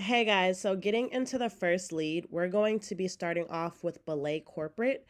Hey guys, so getting into the first lead, we're going to be starting off with Belay Corporate.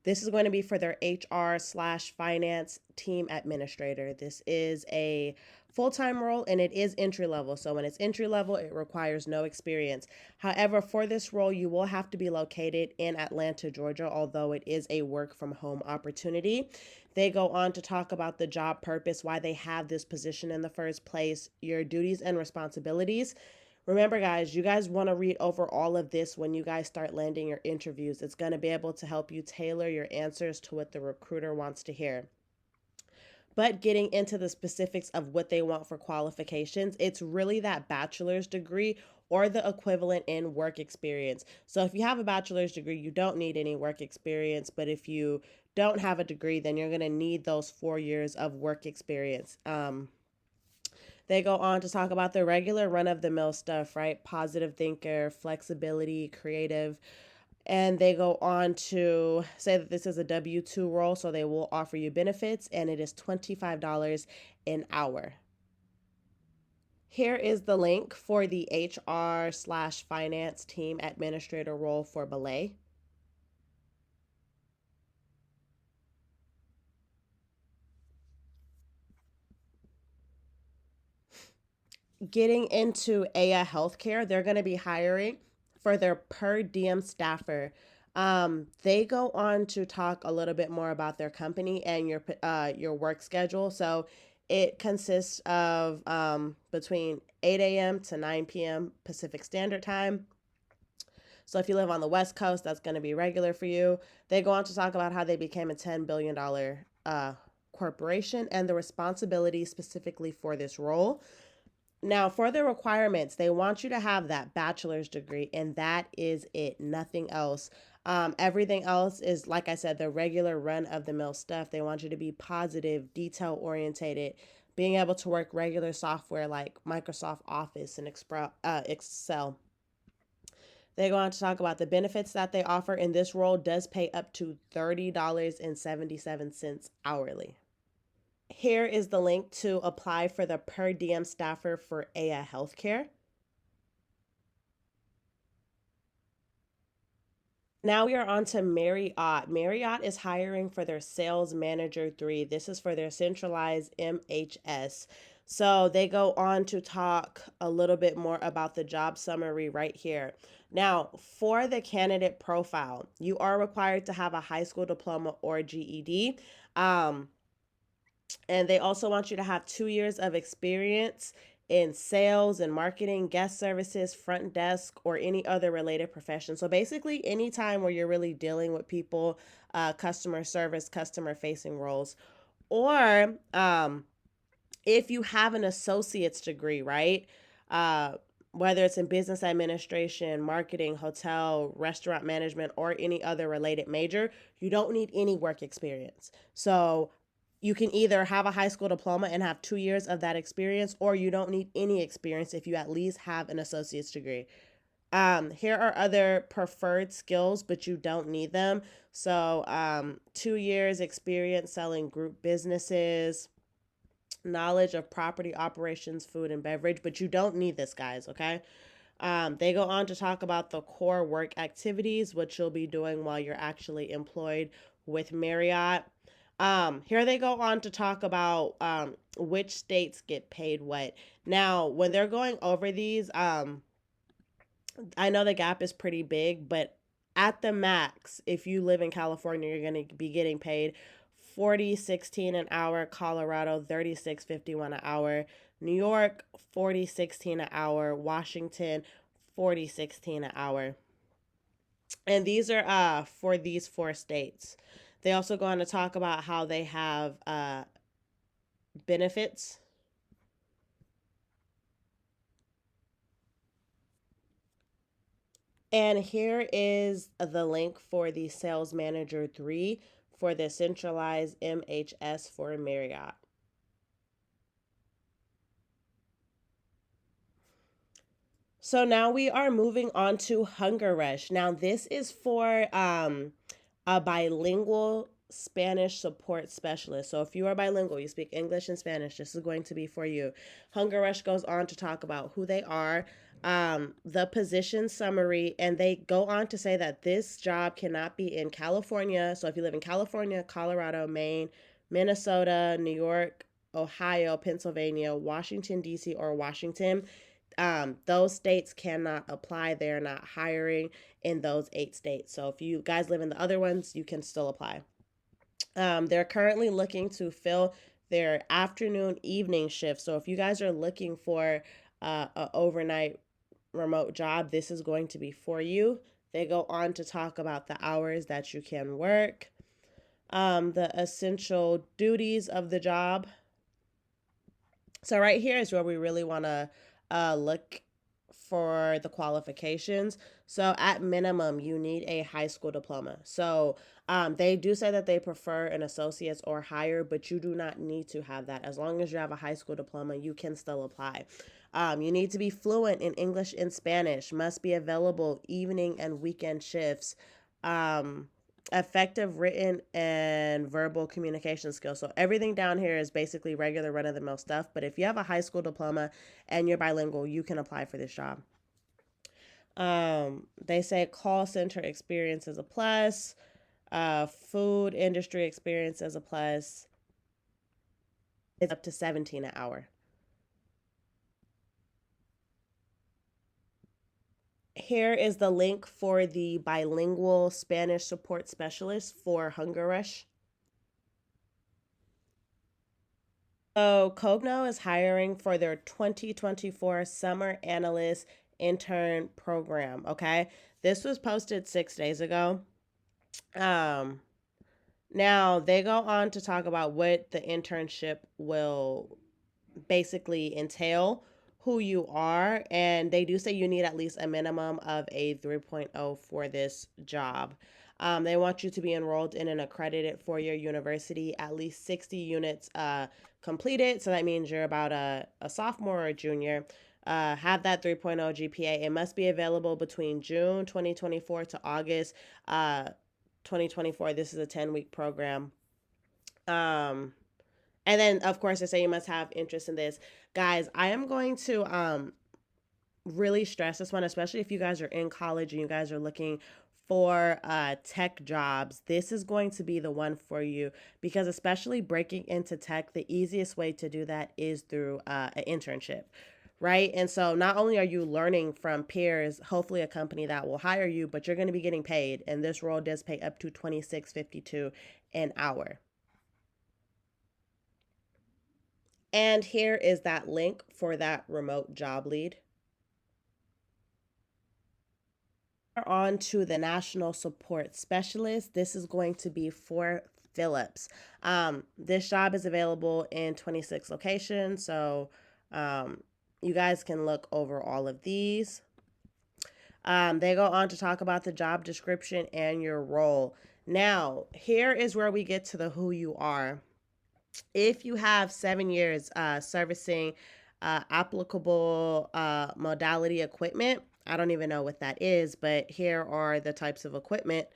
This is going to be for their HR/finance team administrator. This is a full-time role and it is entry level. So when it's entry level, it requires no experience. However, for this role, you will have to be located in Atlanta, Georgia, although it is a work from home opportunity. They go on to talk about the job purpose, why they have this position in the first place, your duties and responsibilities. Remember, guys, you guys want to read over all of this when you guys start landing your interviews. It's going to be able to help you tailor your answers to what the recruiter wants to hear. But getting into the specifics of what they want for qualifications, it's really that bachelor's degree or the equivalent in work experience. So if you have a bachelor's degree, you don't need any work experience. But if you don't have a degree, then you're going to need those 4 years of work experience. They go on to talk about the regular run of the mill stuff, right? Positive thinker, flexibility, creative. And they go on to say that this is a W-2 role, so they will offer you benefits, and it is $25 an hour. Here is the link for the HR/finance team administrator role for Belay. Getting into Aya Healthcare, they're going to be hiring for their per diem staffer. They go on to talk a little bit more about their company and your work schedule. So it consists of between 8 a.m. to 9 p.m. Pacific Standard Time. So if you live on the West Coast, that's going to be regular for you. They go on to talk about how they became a $10 billion corporation and the responsibilities specifically for this role. Now, for the requirements, they want you to have that bachelor's degree, and that is it, nothing else. Everything else is, like I said, the regular run of the mill stuff. They want you to be positive, detail orientated, being able to work regular software like Microsoft Office and Excel. They go on to talk about the benefits that they offer, and this role does pay up to $30.77 hourly. Here is the link to apply for the per diem staffer for Aya Healthcare. Now we are on to Marriott. Marriott is hiring for their sales manager 3. This is for their centralized MHS. So they go on to talk a little bit more about the job summary right here. Now, for the candidate profile, you are required to have a high school diploma or GED. And they also want you to have 2 years of experience in sales and marketing, guest services, front desk, or any other related profession. So basically, any time where you're really dealing with people, customer service, customer facing roles, or if you have an associate's degree, right? Whether it's in business administration, marketing, hotel, restaurant management, or any other related major, you don't need any work experience. So you can either have a high school diploma and have 2 years of that experience, or you don't need any experience if you at least have an associate's degree. Here are other preferred skills, but you don't need them. So 2 years experience selling group businesses, knowledge of property operations, food and beverage, but you don't need this, guys, okay? They go on to talk about the core work activities, what you'll be doing while you're actually employed with Marriott. Here they go on to talk about which states get paid what. Now, when they're going over these, I know the gap is pretty big, but at the max, if you live in California, you're going to be getting paid 40.16 an hour, Colorado 36.51 an hour, New York 40.16 an hour, Washington 40.16 an hour. And these are for these 4 states. They also go on to talk about how they have benefits. And here is the link for the Sales Manager 3 for the centralized MHS for Marriott. So now we are moving on to Hunger Rush. Now this is for a bilingual Spanish support specialist. So if you are bilingual, you speak English and Spanish, this is going to be for you. Hunger Rush goes on to talk about who they are, the position summary, and they go on to say that this job cannot be in California. So if you live in California, Colorado, Maine, Minnesota, New York, Ohio, Pennsylvania, Washington, D.C., or Washington, those states cannot apply. They're not hiring in those 8 states. So if you guys live in the other ones, you can still apply. They're currently looking to fill their afternoon evening shift. So if you guys are looking for an overnight remote job, this is going to be for you. They go on to talk about the hours that you can work, the essential duties of the job. So right here is where we really want to look for the qualifications. So at minimum, you need a high school diploma. So they do say that they prefer an associate's or higher, but you do not need to have that. As long as you have a high school diploma, you can still apply. You need to be fluent in English and Spanish, must be available evening and weekend shifts. Effective written and verbal communication skills. So everything down here is basically regular run of the mill stuff. But if you have a high school diploma and you're bilingual, you can apply for this job. They say call center experience is a plus. Food industry experience is a plus. It's up to 17 an hour. Here is the link for the bilingual Spanish support specialist for Hunger Rush. So Cogno is hiring for their 2024 Summer Analyst Intern Program. Okay, this was posted 6 days ago. Now they go on to talk about what the internship will basically entail, who you are, and they do say you need at least a minimum of a 3.0 for this job. They want you to be enrolled in an accredited four-year university, at least 60 units completed. So that means you're about a sophomore or a junior. Have that 3.0 GPA. It must be available between June 2024 to August 2024. This is a 10-week program. And then, of course, they say you must have interest in this. Guys, I am going to really stress this one, especially if you guys are in college and you guys are looking for tech jobs. This is going to be the one for you because, especially breaking into tech, the easiest way to do that is through an internship. Right. And so not only are you learning from peers, hopefully a company that will hire you, but you're going to be getting paid. And this role does pay up to $26.52 an hour. And here is that link for that remote job lead. On to the National Support Specialist. This is going to be for Phillips. This job is available in 26 locations, so you guys can look over all of these. They go on to talk about the job description and your role. Now, here is where we get to the who you are. If you have 7 years servicing applicable modality equipment, I don't even know what that is, but here are the types of equipment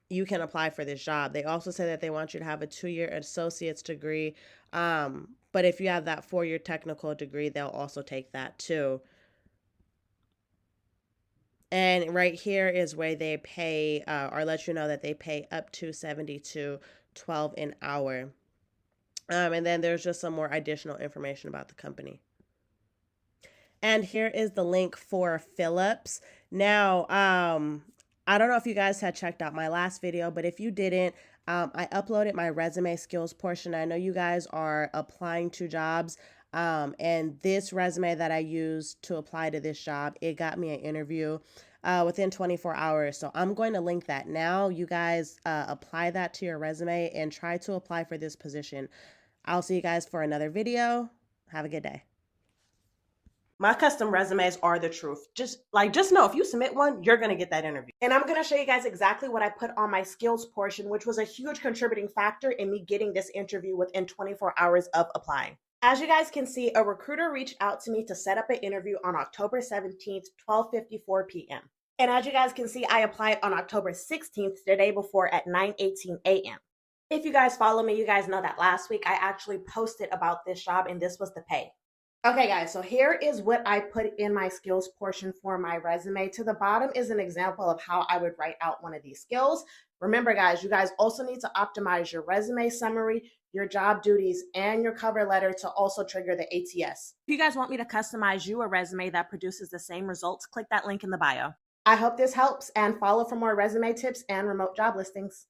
you can apply for this job. They also say that they want you to have a 2-year associate's degree, but if you have that 4-year technical degree, they'll also take that too. And right here is where they pay or let you know that they pay up to $72.12 an hour. And then there's just some more additional information about the company. And here is the link for Phillips. Now, I don't know if you guys had checked out my last video, but if you didn't, I uploaded my resume skills portion. I know you guys are applying to jobs. And this resume that I used to apply to this job, it got me an interview within 24 hours. So I'm going to link that now. You guys apply that to your resume and try to apply for this position. I'll see you guys for another video. Have a good day. My custom resumes are the truth. Just know if you submit one, you're going to get that interview. And I'm going to show you guys exactly what I put on my skills portion, which was a huge contributing factor in me getting this interview within 24 hours of applying. As you guys can see, a recruiter reached out to me to set up an interview on October 17th, 12:54 p.m. And as you guys can see, I applied on October 16th, the day before at 9:18 a.m. If you guys follow me, you guys know that last week I actually posted about this job and this was the pay. Okay, guys, so here is what I put in my skills portion for my resume. To the bottom is an example of how I would write out one of these skills. Remember, guys, you guys also need to optimize your resume summary, your job duties, and your cover letter to also trigger the ATS. If you guys want me to customize you a resume that produces the same results, click that link in the bio. I hope this helps and follow for more resume tips and remote job listings.